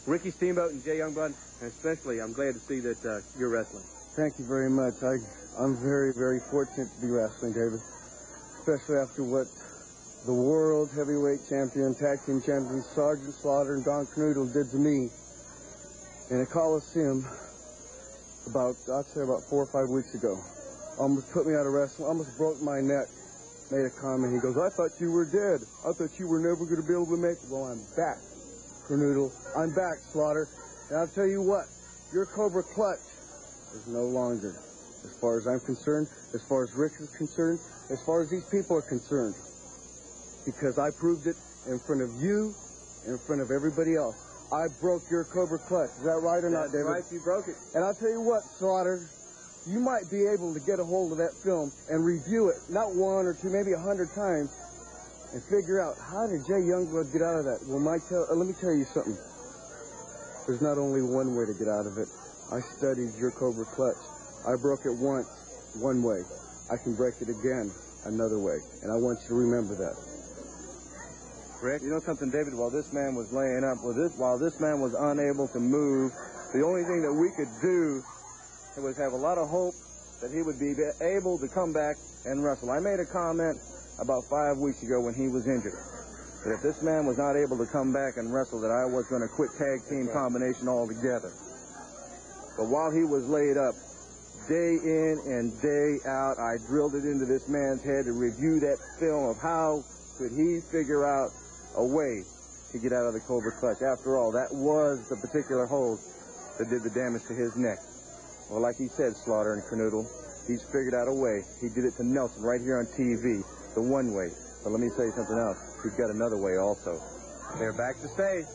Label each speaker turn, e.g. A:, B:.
A: Ricky Steamboat and Jay Youngblood, and especially I'm glad to see that you're wrestling.
B: Thank you very much. I'm very, very fortunate to be wrestling, David, especially after what the world heavyweight champion, tag team champion, Sergeant Slaughter and Don Knuckle did to me in a Coliseum I'd say about 4 or 5 weeks ago. Almost put me out of wrestling, almost broke my neck. Made a comment, he goes, I thought you were dead. I thought you were never going to be able to make it. Well, I'm back, Knuckle. I'm back, Slaughter. And I'll tell you what, your Cobra Clutch is no longer, as far as I'm concerned, as far as Rick is concerned, as far as these people are concerned. Because I proved it in front of you, in front of everybody else. I broke your Cobra Clutch. Is that right or not, David?
A: That's right, you broke it.
B: And I'll tell you what, Slaughter, you might be able to get a hold of that film and review it, not 1 or 2, maybe 100 times, and figure out, how did Jay Youngblood get out of that? Well, let me tell you something. There's not only one way to get out of it. I studied your Cobra Clutch. I broke it once, one way. I can break it again, another way. And I want you to remember that.
A: Rick, you know something, David? While this man was laying up, while this man was unable to move, the only thing that we could do was have a lot of hope that he would be able to come back and wrestle. I made a comment about 5 weeks ago when he was injured, that if this man was not able to come back and wrestle, that I was going to quit tag team combination altogether. But while he was laid up, day in and day out, I drilled it into this man's head to review that film of how could he figure out a way to get out of the Cobra Clutch. After all, that was the particular hold that did the damage to his neck. Well, like he said, Slaughter and Knuckle, he's figured out a way. He did it to Nelson right here on TV, the one way. But let me say something else. He's got another way also. They're back to stay.